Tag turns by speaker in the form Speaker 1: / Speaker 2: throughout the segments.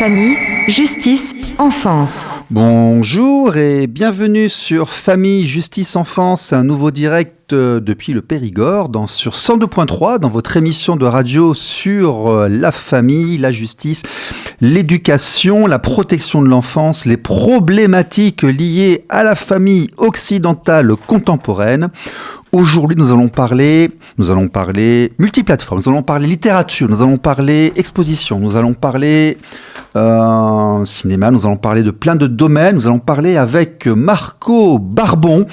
Speaker 1: Famille, justice, enfance.
Speaker 2: Bonjour et bienvenue sur Famille, Justice, Enfance, un nouveau direct depuis le Périgord sur 102.3 dans votre émission de radio sur la famille, la justice, l'éducation, la protection de l'enfance, les problématiques liées à la famille occidentale contemporaine. Aujourd'hui, nous allons parler multiplateforme, nous allons parler littérature, nous allons parler exposition, nous allons parler cinéma, nous allons parler de plein de domaines. Nous allons parler avec Marco Barbon,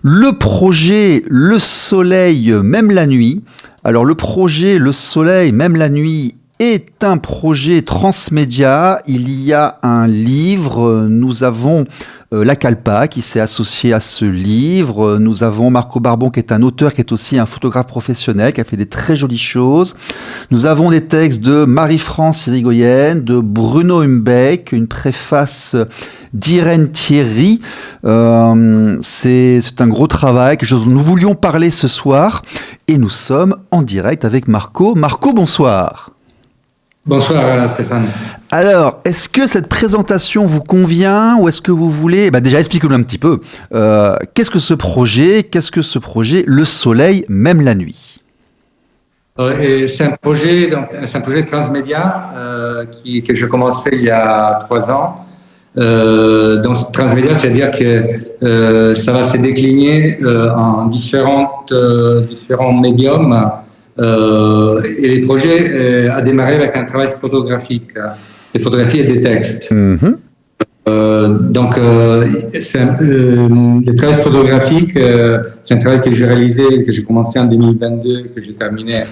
Speaker 2: le projet Le Soleil, même la nuit. Alors, le projet Le Soleil, même la nuit est un projet transmédia. Il y a un livre, nous avons La Calpa qui s'est associé à ce livre. Nous avons Marco Barbon qui est un auteur, qui est aussi un photographe professionnel, qui a fait des très jolies choses. Nous avons des textes de Marie-France Irigoyen, de Bruno Humbeck, une préface d'Irène Thierry. C'est un gros travail que nous voulions parler ce soir et nous sommes en direct avec Marco. Marco, bonsoir.
Speaker 3: Bonsoir Stéphane.
Speaker 2: Alors, est-ce que cette présentation vous convient ou est-ce que vous voulez... déjà, expliquez-nous un petit peu. Qu'est-ce que ce projet, Le Soleil, même la nuit?
Speaker 3: C'est un projet transmédia que j'ai commencé il y a 3 ans. Donc, transmédia, c'est-à-dire que ça va se décliner en différents médiums. Et le projet a démarré avec un travail photographique, des photographies et des textes.
Speaker 2: Mm-hmm.
Speaker 3: Le travail photographique, c'est un travail que j'ai réalisé, que j'ai commencé en 2022, que j'ai terminé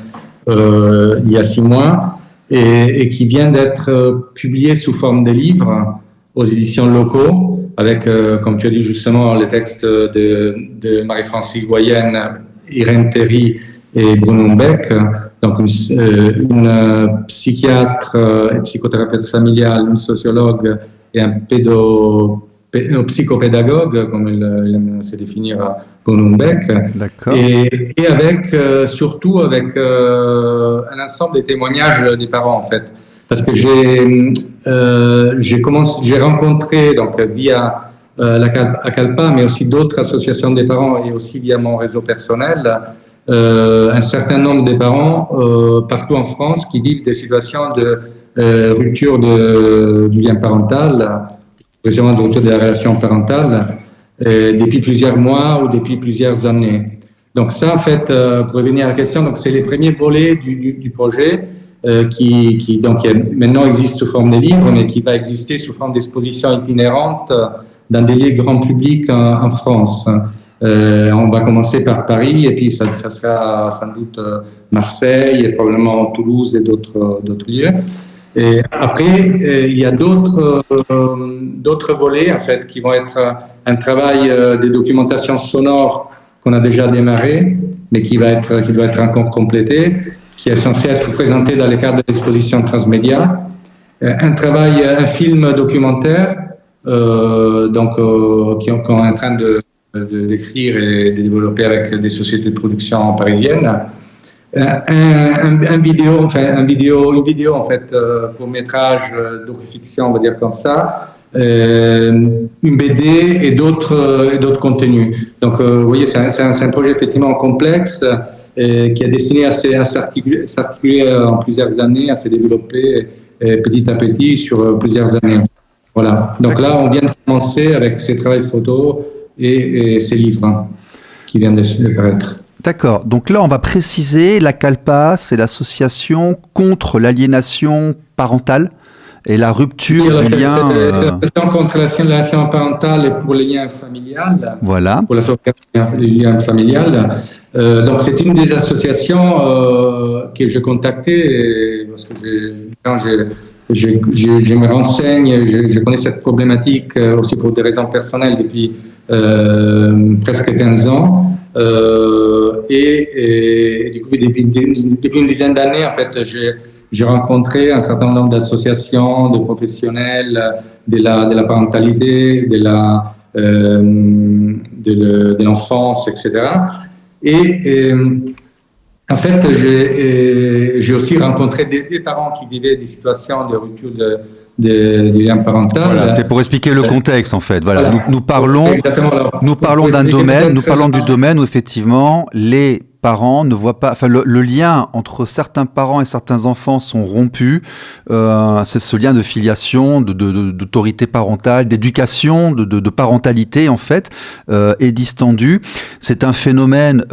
Speaker 3: il y a 6 mois, et qui vient d'être publié sous forme de livre aux éditions locaux, avec, comme tu as dit justement, les textes de Marie-France Irigoyen, Irène Thierry et Bruno Humbeck, donc une psychiatre et psychothérapeute familiale, une sociologue et un psychopédagogue, comme il aime se définir Bruno Humbeck.
Speaker 2: D'accord.
Speaker 3: Et surtout avec un ensemble de témoignages des parents, en fait. Parce que j'ai rencontré, donc via la Calpa, mais aussi d'autres associations des parents et aussi via mon réseau personnel, un certain nombre de parents partout en France qui vivent des situations de rupture du lien parental, précisément de rupture de la relation parentale, depuis plusieurs mois ou depuis plusieurs années. Donc ça, en fait, pour revenir à la question, donc c'est les premiers volets du projet qui donc maintenant existe sous forme de livres, mais qui va exister sous forme d'expositions itinérantes dans des lieux grand public en France. On va commencer par Paris et puis ça sera sans doute Marseille et probablement Toulouse et d'autres lieux. Et après, il y a d'autres volets en fait qui vont être un travail de documentation sonore qu'on a déjà démarré, mais qui doit être encore complété, qui est censé être présenté dans le cadre de l'exposition transmédia. Un film documentaire qu'on est en train d'écrire et de développer avec des sociétés de production parisiennes, une vidéo en fait, court-métrage, docu-fiction, on va dire comme ça, une BD et d'autres contenus. Donc, vous voyez, c'est un projet effectivement complexe qui est destiné à s'articuler en plusieurs années, à se développer petit à petit sur plusieurs années. Voilà. Donc là, on vient de commencer avec ces travaux photos et ces livres qui viennent de paraître.
Speaker 2: D'accord. Donc là, on va préciser, la Calpa, c'est l'association contre l'aliénation parentale et la rupture du lien...
Speaker 3: C'est l'association contre l'aliénation parentale et pour le lien familial.
Speaker 2: Voilà.
Speaker 3: Pour la sauvegarde du lien familial. Donc c'est une des associations que j'ai contactées parce que je me renseigne, je connais cette problématique aussi pour des raisons personnelles depuis presque 15 ans. Et du coup, depuis une dizaine d'années, en fait, j'ai rencontré un certain nombre d'associations, de professionnels de la parentalité, de l'enfance, etc. Et en fait, j'ai aussi rencontré des parents qui vivaient des situations de rupture du lien parental.
Speaker 2: Voilà, c'était pour expliquer le contexte en fait. Voilà,
Speaker 3: Voilà.
Speaker 2: nous parlons d'un domaine, nous parlons du domaine où effectivement les parents ne voient pas, enfin le lien entre certains parents et certains enfants sont rompus. C'est ce lien de filiation, d'autorité parentale, d'éducation, de parentalité en fait, est distendu. C'est un phénomène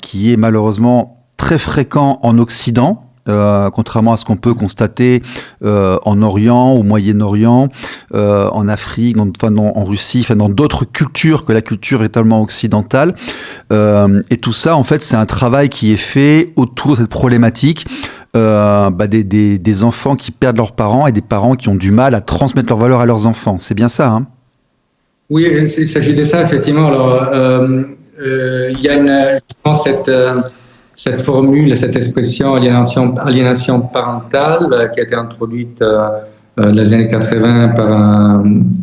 Speaker 2: qui est malheureusement très fréquent en Occident. Contrairement à ce qu'on peut constater en Orient, au Moyen-Orient, en Afrique, en Russie, dans d'autres cultures que la culture véritablement occidentale. Et tout ça, en fait, c'est un travail qui est fait autour de cette problématique des enfants qui perdent leurs parents et des parents qui ont du mal à transmettre leurs valeurs à leurs enfants. C'est bien ça, hein?
Speaker 3: Oui, il s'agit de ça, effectivement. Alors, il y a justement cette formule, cette expression aliénation parentale qui a été introduite dans les années 80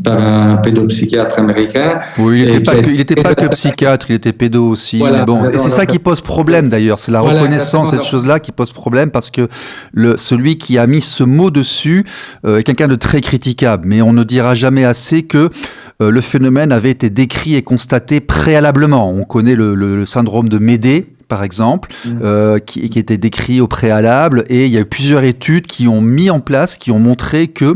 Speaker 3: par un pédopsychiatre américain.
Speaker 2: Oui, il n'était pas que psychiatre, il était pédo aussi.
Speaker 3: Voilà,
Speaker 2: mais bon, et c'est ça qui pose problème d'ailleurs, c'est la reconnaissance de cette chose-là qui pose problème parce que celui qui a mis ce mot dessus est quelqu'un de très critiquable. Mais on ne dira jamais assez que le phénomène avait été décrit et constaté préalablement. On connaît le syndrome de Médée, par exemple, qui était décrit au préalable, et il y a eu plusieurs études qui ont mis en place, qui ont montré que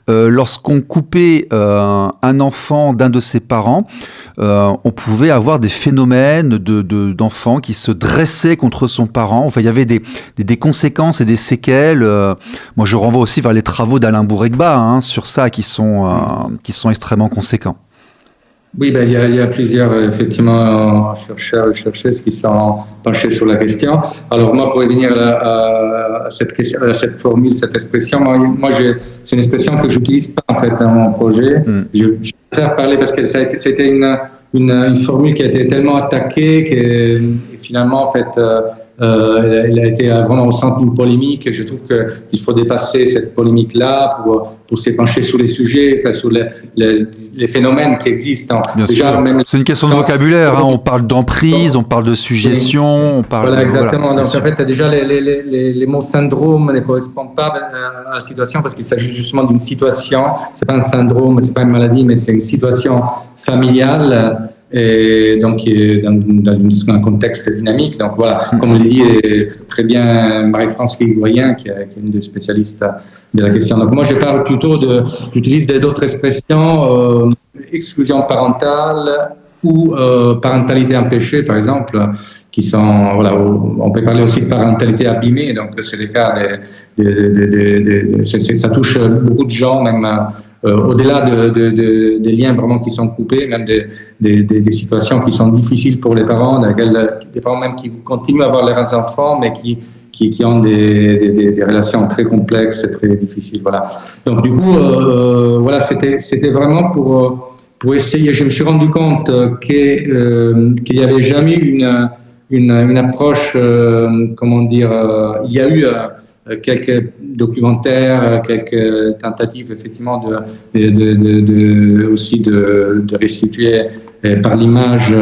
Speaker 2: lorsqu'on coupait un enfant d'un de ses parents, on pouvait avoir des phénomènes d'enfants qui se dressaient contre son parent. Enfin, il y avait des conséquences et des séquelles. Moi, je renvoie aussi vers les travaux d'Alain Bourregba sur ça, qui sont extrêmement conséquents.
Speaker 3: Oui, il y a plusieurs, effectivement, chercheurs et chercheuses qui sont penchés sur la question. Alors, moi, pour revenir à cette formule, cette expression, moi c'est une expression que j'utilise pas, en fait, dans mon projet. Je préfère parler parce que c'était une formule qui a été tellement attaquée que finalement, en fait, elle a été vraiment au centre d'une polémique. Je trouve qu'il faut dépasser cette polémique-là pour se pencher sur les sujets, sur les phénomènes qui existent.
Speaker 2: Bien sûr. C'est une question de vocabulaire. On parle d'emprise, on parle de suggestion, on parle.
Speaker 3: Voilà, exactement. Donc en fait, déjà les mots syndrome ne correspondent pas à la situation parce qu'il s'agit justement d'une situation. C'est pas un syndrome, c'est pas une maladie, mais c'est une situation familiale. Et donc dans un contexte dynamique. Donc voilà, comme le dit très bien Marie-France Grigorien, qui est une des spécialistes de la question. Donc moi, j'utilise d'autres expressions, exclusion parentale ou parentalité empêchée, par exemple, qui sont, voilà, on peut parler aussi de parentalité abîmée. Donc c'est le cas ça touche beaucoup de gens, même. Au-delà des liens vraiment qui sont coupés, même des situations qui sont difficiles pour les parents, dans lesquelles les parents même qui continuent à avoir leurs enfants, mais qui ont des relations très complexes et très difficiles. Voilà. Donc du coup, voilà, c'était vraiment pour essayer. Je me suis rendu compte qu'il n'y avait jamais une approche, comment dire, il y a eu quelques documentaires, quelques tentatives effectivement aussi de restituer par l'image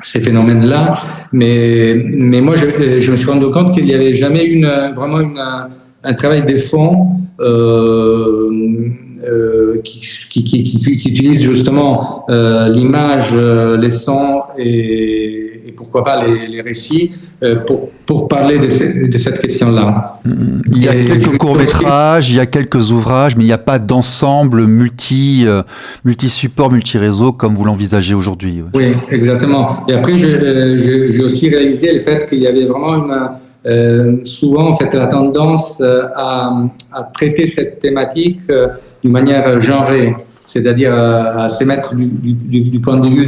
Speaker 3: ces phénomènes-là, mais moi je me suis rendu compte qu'il n'y avait jamais vraiment un travail de fond qui utilise justement l'image, les sons et pourquoi pas les récits pour parler de cette question-là.
Speaker 2: Il y a quelques courts-métrages, il y a quelques ouvrages, mais il n'y a pas d'ensemble multi-support, multi-réseau comme vous l'envisagez aujourd'hui.
Speaker 3: Oui, exactement. Et après, j'ai aussi réalisé le fait qu'il y avait vraiment souvent en fait la tendance à traiter cette thématique d'une manière genrée, c'est-à-dire à se mettre du point de vue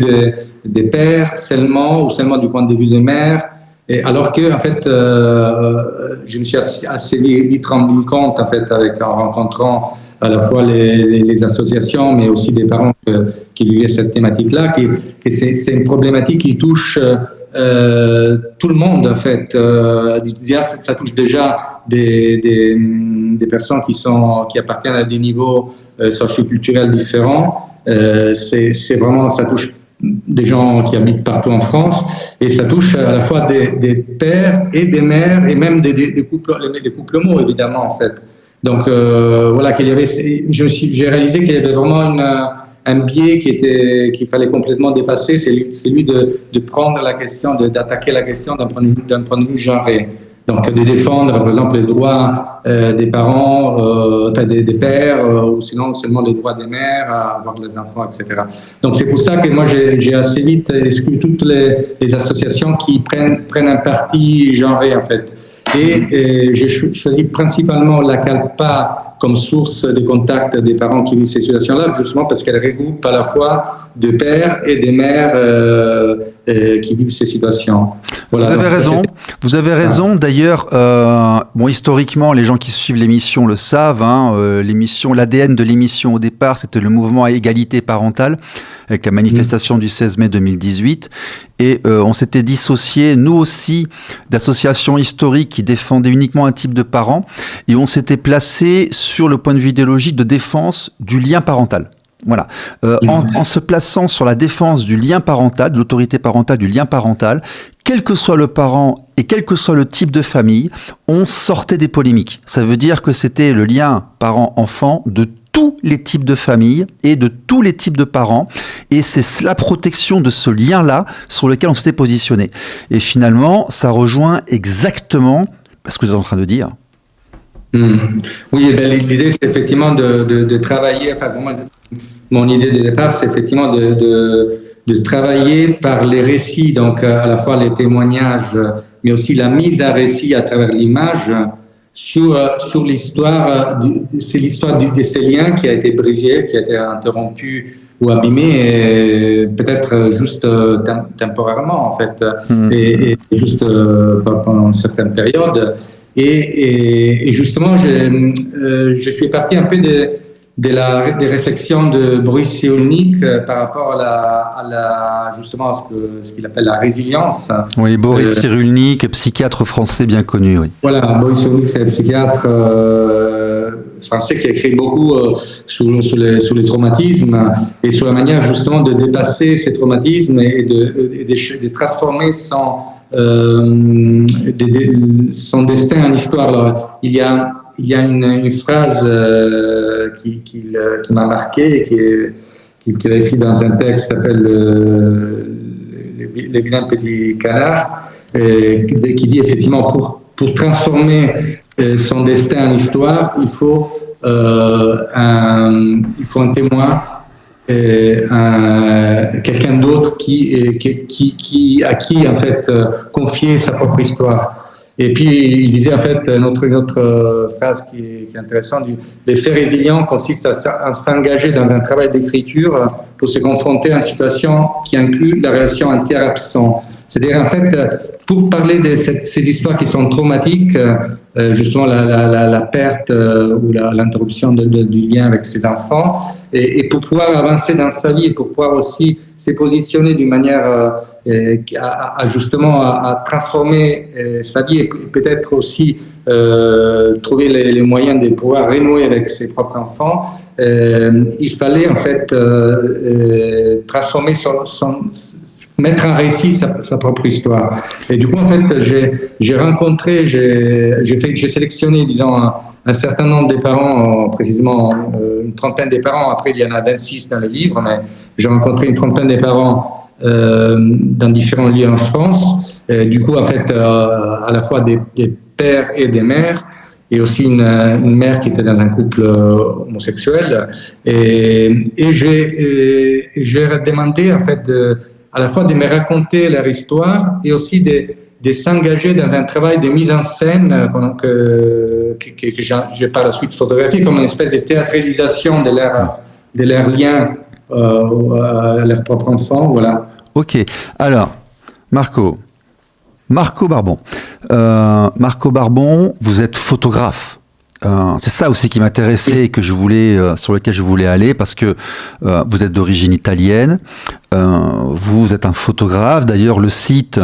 Speaker 3: des pères seulement ou seulement du point de vue des mères, et alors que en fait je me suis assez vite rendu compte en fait en rencontrant à la fois les associations mais aussi des parents qui vivaient cette thématique-là que c'est une problématique qui touche tout le monde en fait. Ça touche déjà des personnes qui appartiennent à des niveaux socioculturels différents. C'est vraiment, ça touche des gens qui habitent partout en France et ça touche à la fois des pères et des mères et même des couples homo évidemment en fait. Donc voilà, j'ai réalisé qu'il y avait vraiment un biais qu'il fallait complètement dépasser, c'est celui de prendre la question, d'attaquer la question d'un point de vue genré. Donc de défendre, par exemple, les droits des parents, enfin des pères, ou sinon seulement les droits des mères à avoir des enfants, etc. Donc c'est pour ça que moi j'ai assez vite exclu toutes les associations qui prennent un parti genré en fait. Et j'ai choisi principalement la CALPA comme source de contact des parents qui vivent ces situations-là, justement parce qu'elle regroupe à la fois des pères et des mères qui vivent ces situations. Voilà,
Speaker 2: vous avez raison. D'ailleurs, historiquement, les gens qui suivent l'émission le savent. L'ADN de l'émission au départ, c'était le mouvement à égalité parentale, avec la manifestation du 16 mai 2018. Et on s'était dissocié, nous aussi, d'associations historiques qui défendaient uniquement un type de parents. Et on s'était placé sur le point de vue idéologique de défense du lien parental. Voilà. En se plaçant sur la défense du lien parental, de l'autorité parentale, du lien parental, quel que soit le parent et quel que soit le type de famille, on sortait des polémiques. Ça veut dire que c'était le lien parent-enfant de tous les types de familles et de tous les types de parents. Et c'est la protection de ce lien-là sur lequel on s'était positionné. Et finalement, ça rejoint exactement ce que vous êtes en train de dire.
Speaker 3: Oui, l'idée, c'est effectivement de travailler, enfin, mon idée de départ, c'est effectivement de travailler par les récits, donc à la fois les témoignages, mais aussi la mise à récit à travers l'image, sur l'histoire, c'est l'histoire de ces liens qui a été brisé, qui a été interrompu ou abîmé, peut-être juste temporairement, en fait, et juste pendant une certaine période. Et justement, je suis parti un peu des réflexions de Boris Cyrulnik par rapport justement à ce qu'il appelle la résilience.
Speaker 2: Oui, Boris Cyrulnik, psychiatre français bien connu. Oui.
Speaker 3: Voilà, Boris Cyrulnik, c'est un psychiatre français qui a écrit beaucoup sur les traumatismes et sur la manière justement de dépasser ces traumatismes et de transformer son destin en histoire. Alors, il y a une phrase qui m'a marqué, qu'il a écrit dans un texte qui s'appelle Les vilains petits canards, qui dit effectivement pour transformer son destin en histoire, il faut un témoin, quelqu'un d'autre à qui en fait confier sa propre histoire. Et puis il disait en fait une autre phrase qui est intéressante, les faits résilients consistent à s'engager dans un travail d'écriture pour se confronter à une situation qui inclut la relation entière-absent. C'est-à-dire en fait pour parler de ces histoires qui sont traumatiques, justement la perte ou l'interruption du lien avec ses enfants, et pour pouvoir avancer dans sa vie, et pour pouvoir aussi se positionner d'une manière justement à transformer sa vie, et peut-être aussi trouver les moyens de pouvoir renouer avec ses propres enfants, il fallait en fait transformer mettre en récit sa propre histoire. Et du coup, en fait, j'ai sélectionné, disons, un certain nombre de parents, précisément une trentaine de parents. Après, il y en a 26 dans le livre, mais j'ai rencontré une trentaine de parents dans différents lieux en France. Et du coup, en fait, à la fois des pères et des mères, et aussi une mère qui était dans un couple homosexuel. Et j'ai demandé, en fait, à la fois de me raconter leur histoire et aussi de s'engager dans un travail de mise en scène que j'ai par la suite photographié comme une espèce de théâtralisation de leur lien à leur propre enfant. Voilà.
Speaker 2: Ok. Alors, Marco Barbon. Marco Barbon, vous êtes photographe. C'est ça aussi qui m'intéressait et que sur lequel je voulais aller, parce que vous êtes d'origine italienne, vous êtes un photographe. D'ailleurs, le site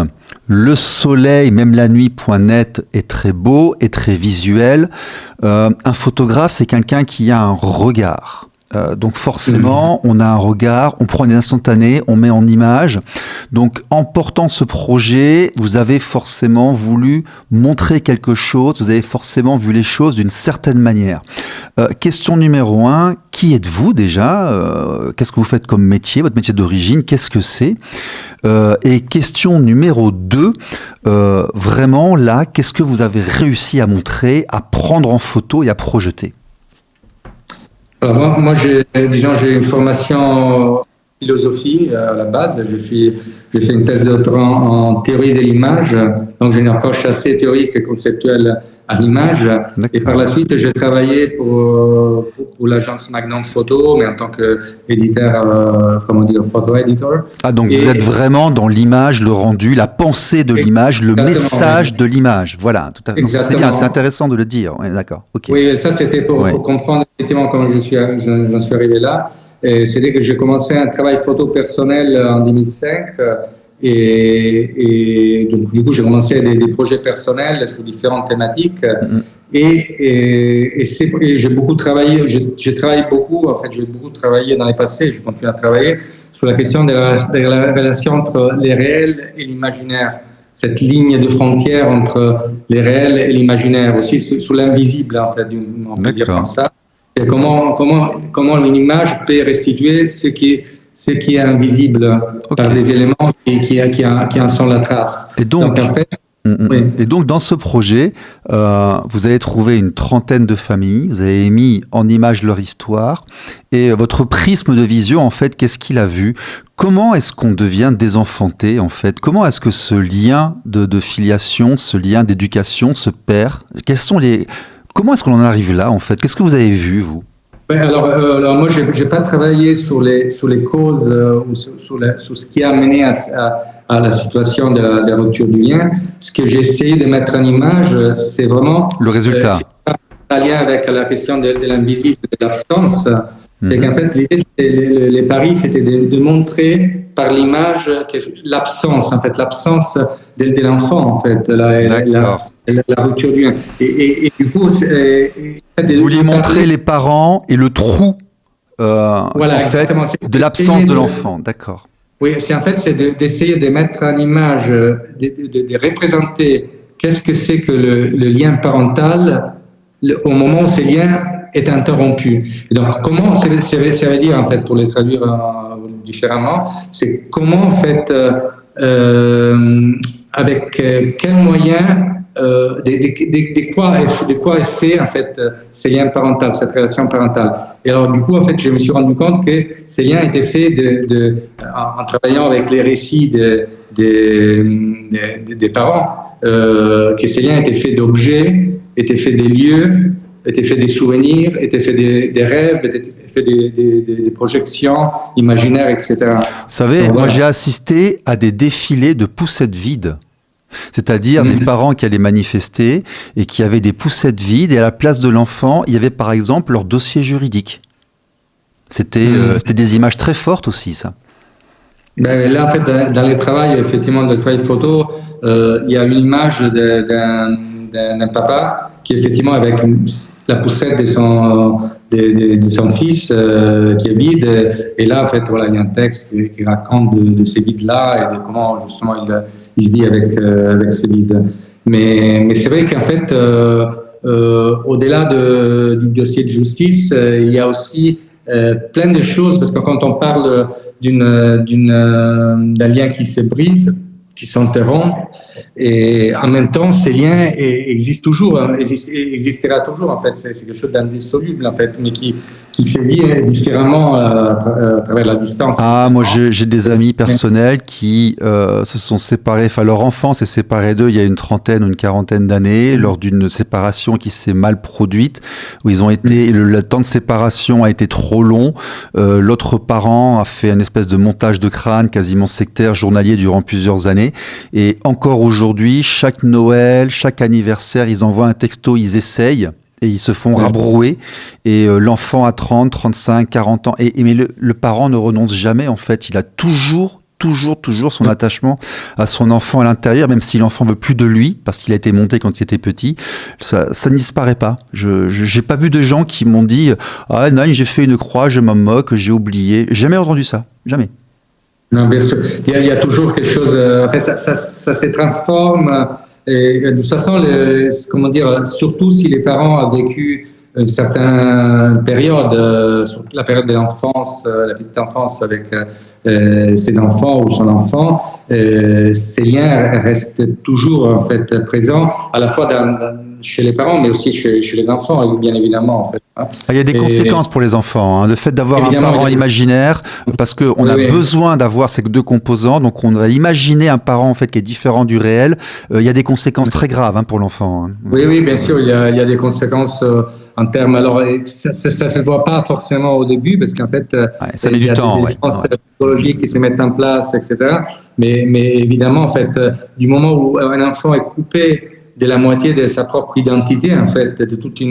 Speaker 2: Le Soleil, même la nuit.net est très beau et très visuel. Un photographe, c'est quelqu'un qui a un regard. Donc forcément, on a un regard, on prend une instantanée, on met en image. Donc en portant ce projet, vous avez forcément voulu montrer quelque chose, vous avez forcément vu les choses d'une certaine manière. Question numéro 1, qui êtes-vous déjà? Qu'est-ce que vous faites comme métier? Votre métier d'origine, qu'est-ce que c'est? Et question numéro 2, vraiment là, qu'est-ce que vous avez réussi à montrer, à prendre en photo et à projeter?
Speaker 3: Alors moi j'ai une formation en philosophie à la base. J'ai fait une thèse de doctorat en théorie de l'image, donc j'ai une approche assez théorique et conceptuelle à l'image. Et par la suite, j'ai travaillé pour l'agence Magnum Photo, mais en tant qu'éditeur, photo editor.
Speaker 2: Ah, donc vous êtes vraiment dans l'image, le rendu, la pensée de l'image, le message de l'image. Voilà, tout à fait. C'est bien, c'est intéressant de le dire. Ouais, d'accord. Okay.
Speaker 3: Oui, ça c'était pour comprendre effectivement comment j'en suis arrivé là. C'est-à-dire que j'ai commencé un travail photo personnel en 2005. Et donc, du coup, j'ai commencé des projets personnels sur différentes thématiques. Et j'ai beaucoup travaillé, j'ai travaillé beaucoup, en fait, j'ai beaucoup travaillé dans les passés, je continue à travailler sur la question de la relation entre les réels et l'imaginaire. Cette ligne de frontière entre les réels et l'imaginaire, aussi sur l'invisible, en fait, on peut dire comme ça. Et comment une image peut restituer ce qui est invisible par des éléments qui en sont la trace.
Speaker 2: Et donc en fait, oui. Et donc, dans ce projet, vous avez trouvé une trentaine de familles, vous avez mis en image leur histoire, et votre prisme de vision, en fait, qu'est-ce qu'il a vu? Comment est-ce qu'on devient désenfanté, en fait? Comment est-ce que ce lien de filiation, ce lien d'éducation se perd? Comment est-ce qu'on en arrive là, en fait? Qu'est-ce que vous avez vu, vous?
Speaker 3: Alors moi, j'ai pas travaillé sur les causes ou sur ce qui a amené à la situation de la rupture du lien. Ce que j'ai essayé de mettre en image, c'est vraiment
Speaker 2: le résultat.
Speaker 3: En lien avec la question de l'invisible, de l'absence. C'est qu'en fait, l'idée, les paris, c'était de montrer par l'image l'absence, en fait, l'absence de l'enfant, en fait, la rupture du lien. Et du coup,
Speaker 2: vous vouliez montrer les parents et le trou,
Speaker 3: voilà,
Speaker 2: en fait, de l'absence de l'enfant, d'accord.
Speaker 3: Oui, c'est d'essayer de mettre en image, de représenter qu'est-ce que c'est que le lien parental au moment où ce lien est interrompu. Et donc, comment, ça veut dire, en fait, pour les traduire différemment, c'est comment, en fait, avec quels moyens, de quoi est fait, en fait, ce lien parental, cette relation parentale. Et alors, du coup, en fait, je me suis rendu compte que ces liens étaient faits en travaillant avec les récits des parents, que ces liens étaient faits d'objets, étaient faits des lieux, étaient faits des souvenirs, étaient faits des rêves, étaient faits des projections imaginaires, etc.
Speaker 2: Vous savez, moi j'ai assisté à des défilés de poussettes vides. C'est-à-dire des parents qui allaient manifester et qui avaient des poussettes vides, et à la place de l'enfant, il y avait par exemple leur dossier juridique. C'était des images très fortes aussi, ça.
Speaker 3: Ben, là, en fait, dans le travail, effectivement, le travail photo, il y a une image d'un papa qui, effectivement, avec la poussette de son fils qui est vide. Et là, en fait, voilà, il y a un texte qui raconte de ces vides-là et de comment, justement, il vit avec ces vides. Mais c'est vrai qu'en fait, au-delà du dossier de justice, il y a aussi plein de choses, parce que quand on parle d'un lien qui se brise, qui s'interrompt, et en même temps, ces liens existent toujours, existera toujours, en fait. C'est quelque chose d'indissoluble, en fait, mais qui se vit différemment à travers la distance.
Speaker 2: Ah, moi, j'ai des amis personnels qui se sont séparés, enfin, leur enfant s'est séparé d'eux il y a une trentaine ou une quarantaine d'années, lors d'une séparation qui s'est mal produite, où ils ont été, le temps de séparation a été trop long, l'autre parent a fait une espèce de montage de crâne quasiment sectaire, journalier, durant plusieurs années, et encore aujourd'hui, chaque Noël, chaque anniversaire, ils envoient un texto, ils essayent, et ils se font rabrouer, et l'enfant a 30, 35, 40 ans, mais le parent ne renonce jamais, en fait, il a toujours toujours son attachement à son enfant à l'intérieur, même si l'enfant veut plus de lui, parce qu'il a été monté quand il était petit. Ça ne disparaît pas. J'ai pas vu de gens qui m'ont dit « Ah non, j'ai fait une croix, je m'en moque, j'ai oublié ». Jamais entendu ça. Jamais.
Speaker 3: Non, bien sûr. Il y a toujours quelque chose. En fait, ça se transforme. Et de toute façon, comment dire, surtout si les parents ont vécu une certaine période, surtout la période de l'enfance, la petite enfance avec ses enfants ou son enfant, ces liens restent toujours en fait présents, à la fois chez les parents, mais aussi chez les enfants, bien évidemment. En fait.
Speaker 2: Il y a des conséquences pour les enfants. Le fait d'avoir un parent imaginaire, parce qu'on a besoin d'avoir ces deux composants, donc on va imaginer un parent en fait qui est différent du réel. Il y a des conséquences très graves pour l'enfant.
Speaker 3: Oui, bien sûr, il y a des conséquences. En termes, alors ça se voit pas forcément au début parce qu'en fait,
Speaker 2: ça met du temps.
Speaker 3: Il y a des défenses psychologiques qui se mettent en place, etc. Mais évidemment, en fait, du moment où un enfant est coupé de la moitié de sa propre identité, en fait,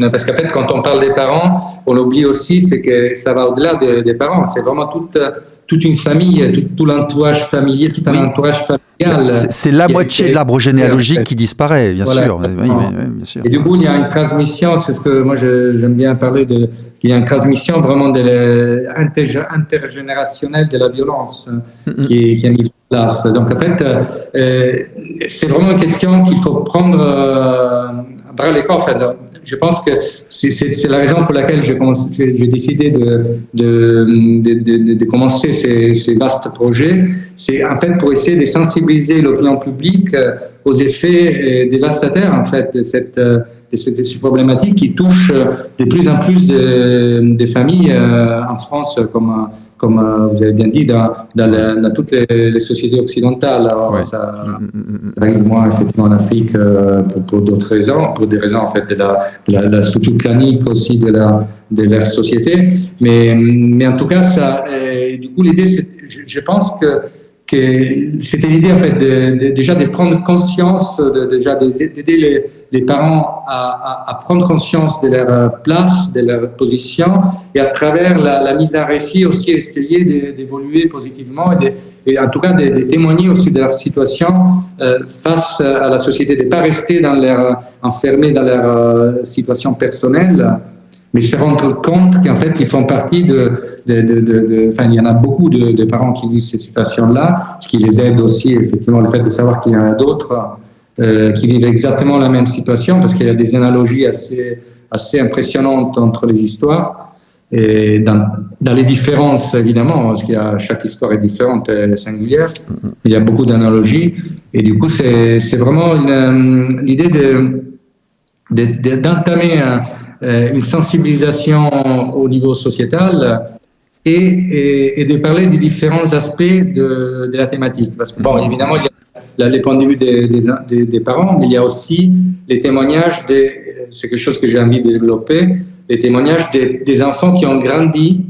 Speaker 3: parce qu'en fait, quand on parle des parents, on oublie aussi, c'est que ça va au-delà des parents. C'est vraiment toute une famille, tout l'entourage familier, tout un entourage familial.
Speaker 2: C'est la moitié de l'arbre généalogique qui disparaît, bien sûr. Oui, bien sûr.
Speaker 3: Et du coup, il y a une transmission, c'est ce que moi j'aime bien parler qu'il y a une transmission vraiment intergénérationnelle de la violence qui est mise en place. Donc en fait, c'est vraiment une question qu'il faut prendre à bras le corps. Enfin, je pense que c'est la raison pour laquelle j'ai décidé de commencer ces vastes projets. C'est en fait pour essayer de sensibiliser l'opinion publique aux effets dévastateurs en fait de ces problématiques qui touchent de plus en plus des familles en France, comme vous avez bien dit, dans toutes les sociétés occidentales. Alors, ça arrive moins effectivement en Afrique pour d'autres raisons, pour des raisons en fait de la structure clanique aussi de leur société. Mais en tout cas, du coup, l'idée, je pense que c'était l'idée en fait déjà de prendre conscience, d'aider les parents à prendre conscience de leur place, de leur position, et à travers la mise en récit aussi essayer d'évoluer positivement et en tout cas de témoigner aussi de leur situation face à la société, de ne pas rester enfermés dans leur situation personnelle, mais se rendre compte qu'en fait ils font partie enfin, il y en a beaucoup de parents qui vivent ces situations-là, ce qui les aide aussi, effectivement, le fait de savoir qu'il y en a d'autres qui vivent exactement la même situation, parce qu'il y a des analogies assez impressionnantes entre les histoires, et dans les différences, évidemment, parce que chaque histoire est différente et singulière, il y a beaucoup d'analogies, et du coup, c'est vraiment l'idée d'entamer une sensibilisation au niveau sociétal, et de parler des différents aspects de la thématique. Parce que, bon, évidemment, il y a les points de vue des parents, mais il y a aussi les témoignages, c'est quelque chose que j'ai envie de développer, les témoignages des enfants qui ont grandi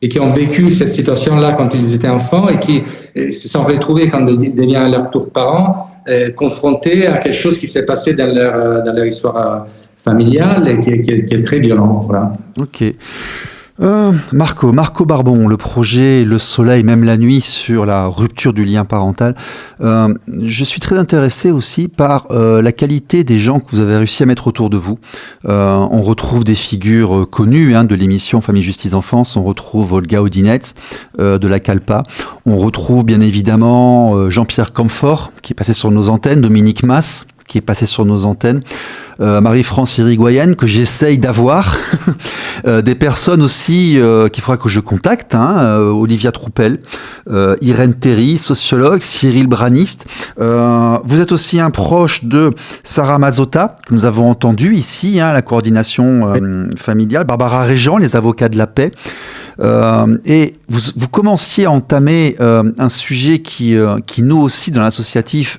Speaker 3: et qui ont vécu cette situation-là quand ils étaient enfants et qui se sont retrouvés, quand ils deviennent à leur tour parents, confrontés à quelque chose qui s'est passé dans leur histoire familiale et qui est très violent. Voilà.
Speaker 2: Ok. Marco Barbon, le projet Le Soleil, même la nuit, sur la rupture du lien parental. Je suis très intéressé aussi par la qualité des gens que vous avez réussi à mettre autour de vous. On retrouve des figures connues de l'émission Famille Justice Enfance. On retrouve Olga Odinets de la CALPA. On retrouve bien évidemment Jean-Pierre Camfort qui est passé sur nos antennes, Dominique Mas qui est passé sur nos antennes, Marie-France Irigoyen, que j'essaye d'avoir, des personnes aussi qu'il faudra que je contacte, Olivia Troupel, Irène Théry, sociologue, Cyril Branist. Vous êtes aussi un proche de Sarah Mazotta, que nous avons entendu ici, la coordination familiale, Barbara Régent, les avocats de la paix. Et vous commenciez à entamer un sujet qui nous aussi, dans l'associatif,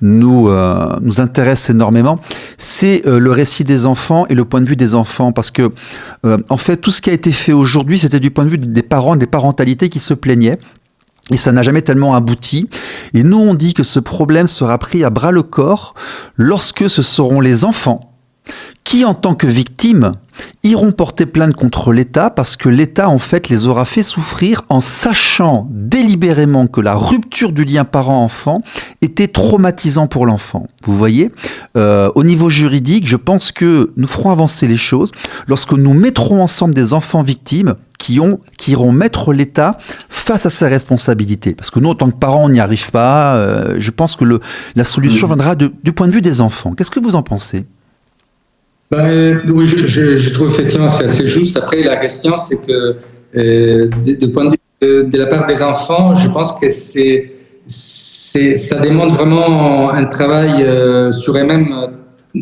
Speaker 2: nous intéresse énormément. C'est le récit des enfants et le point de vue des enfants. Parce que, en fait, tout ce qui a été fait aujourd'hui, c'était du point de vue des parents, des parentalités qui se plaignaient. Et ça n'a jamais tellement abouti. Et nous, on dit que ce problème sera pris à bras le corps lorsque ce seront les enfants qui, en tant que victimes, iront porter plainte contre l'État parce que l'État, en fait, les aura fait souffrir en sachant délibérément que la rupture du lien parent-enfant était traumatisant pour l'enfant. Vous voyez, au niveau juridique, je pense que nous ferons avancer les choses lorsque nous mettrons ensemble des enfants victimes qui iront mettre l'État face à ses responsabilités. Parce que nous, en tant que parents, on n'y arrive pas. Je pense que la solution viendra du point de vue des enfants. Qu'est-ce que vous en pensez ?
Speaker 3: Oui, je trouve effectivement c'est assez juste. Après, la question, c'est que du point de vue de la part des enfants, je pense que ça demande vraiment un travail sur eux-mêmes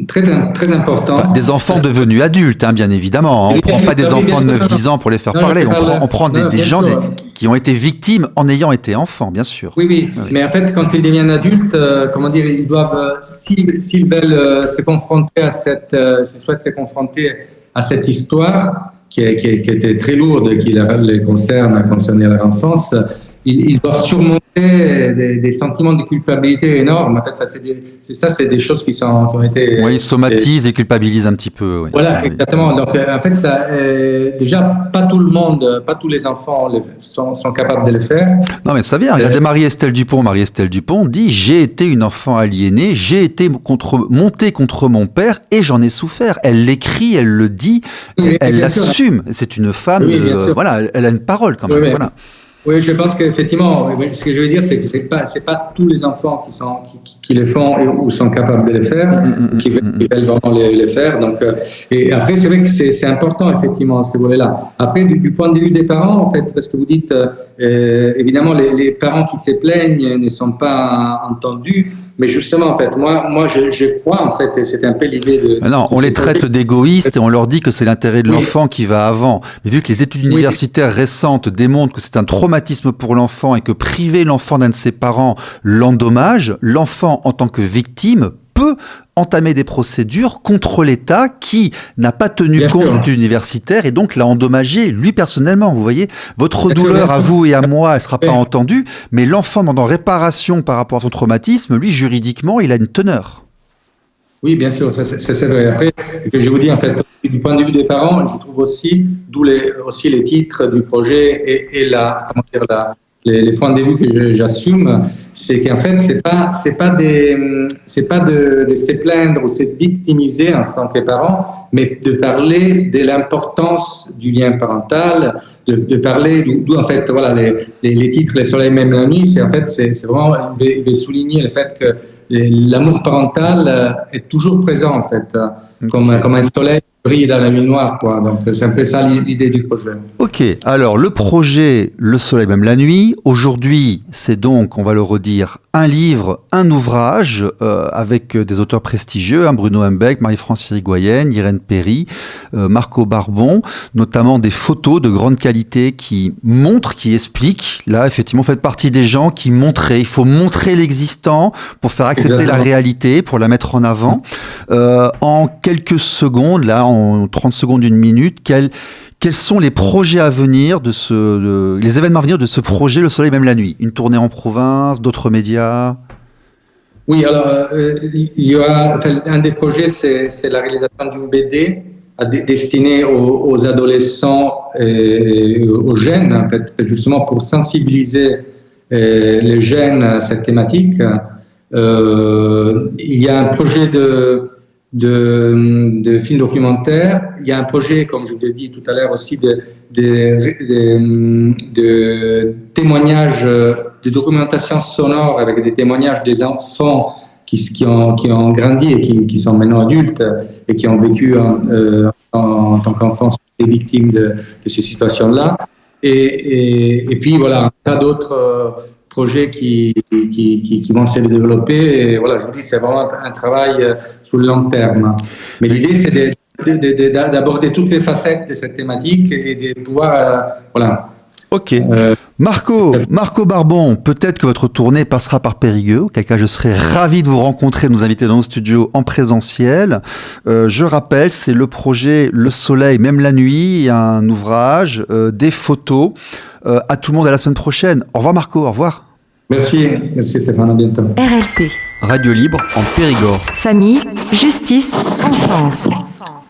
Speaker 3: très important.
Speaker 2: Enfin, des enfants devenus adultes, hein, bien évidemment. On ne prend pas des enfants de 9-10 ans pour les faire parler. On prend des gens qui ont été victimes en ayant été enfants, bien sûr.
Speaker 3: Oui. Mais en fait, quand ils deviennent adultes, ils doivent, s'ils veulent se confronter à s'ils souhaitent se confronter à cette histoire qui était très lourde et qui les concernait leur enfance, ils doivent surmonter des sentiments de culpabilité énormes. En fait, c'est des choses qui ont été...
Speaker 2: Oui, ils somatisent et culpabilisent un petit peu. Oui.
Speaker 3: Voilà, exactement. Donc, en fait, déjà, pas tout le monde, pas tous les enfants sont capables de le faire.
Speaker 2: Non, mais ça vient. Regardez Marie-Estelle Dupont. Marie-Estelle Dupont dit « J'ai été une enfant aliénée, j'ai été montée contre mon père et j'en ai souffert. » Elle l'écrit, elle le dit, elle l'assume. C'est une femme, voilà, elle a une parole quand même.
Speaker 3: Oui,
Speaker 2: voilà.
Speaker 3: Oui, je pense qu'effectivement, ce que je veux dire, c'est que c'est pas tous les enfants qui le font ou sont capables de le faire, qui veulent vraiment le faire. Donc, et après, c'est vrai que c'est important, effectivement, ce volet-là. Après, du point de vue des parents, en fait, parce que vous dites, évidemment, les parents qui se plaignent ne sont pas entendus. Mais justement, en fait, moi, je crois, en fait, et c'est un peu l'idée de...
Speaker 2: Non, on les traite d'égoïstes et on leur dit que c'est l'intérêt de l'enfant qui va avant. Mais vu que les études universitaires récentes démontrent que c'est un traumatisme pour l'enfant et que priver l'enfant d'un de ses parents l'endommage, l'enfant, en tant que victime, peut entamer des procédures contre l'État qui n'a pas tenu compte des études universitaires et donc l'a endommagé lui personnellement. Vous voyez, votre douleur à vous et à moi, elle sera pas entendue, mais l'enfant demandant réparation par rapport à son traumatisme, lui, juridiquement, il a une teneur.
Speaker 3: Oui, bien sûr, c'est vrai. Après, que je vous dis, en fait, du point de vue des parents, je trouve aussi, d'où aussi les titres du projet et les points de vue que j'assume, c'est qu'en fait, c'est pas de se plaindre ou se victimiser en tant que parent, mais de parler de l'importance du lien parental, de parler d'où en fait, voilà, les titres, les soleils même la nuit, c'est vraiment, il veut souligner le fait que l'amour parental est toujours présent en fait, comme un soleil brille dans la nuit noire, quoi. Donc c'est un peu ça l'idée du projet.
Speaker 2: Ok, alors le projet Le Soleil même la nuit, aujourd'hui c'est donc, on va le redire, un livre, un ouvrage avec des auteurs prestigieux, Bruno Hembeck, Marie-France Irigoyen, Irène Perry, Marco Barbon, notamment des photos de grande qualité qui montrent, qui expliquent. Là, effectivement, vous faites partie des gens qui montraient. Il faut montrer l'existant pour faire accepter la réalité, pour la mettre en avant. En quelques secondes, là, en 30 secondes, une minute, quels sont les projets à venir les événements à venir de ce projet Le Soleil même la nuit? Une tournée en province, d'autres médias?
Speaker 3: Oui, alors il y aura un des projets, c'est la réalisation d'une BD destinée aux adolescents et aux jeunes, en fait, justement pour sensibiliser les jeunes à cette thématique. Il y a un projet de films documentaires. Il y a un projet, comme je vous ai dit tout à l'heure aussi, de témoignages, de documentation sonore avec des témoignages des enfants qui ont grandi et qui sont maintenant adultes et qui ont vécu en tant qu'enfants des victimes de ces situations-là. Et puis voilà, un tas d'autres projets qui vont se développer. Et voilà, je vous dis, c'est vraiment un travail sur le long terme. Mais l'idée, c'est d'aborder toutes les facettes de cette thématique et de pouvoir, voilà.
Speaker 2: Ok. Marco Barbon, peut-être que votre tournée passera par Périgueux, auquel cas je serai ravi de vous rencontrer, de nous inviter dans nos studios en présentiel. Je rappelle, c'est le projet Le Soleil, même la nuit, un ouvrage, des photos. À tout le monde, à la semaine prochaine. Au revoir Marco, au revoir.
Speaker 3: Merci Stéphane, à bientôt.
Speaker 1: RLP.
Speaker 2: Radio Libre en Périgord.
Speaker 1: Famille, justice, enfance.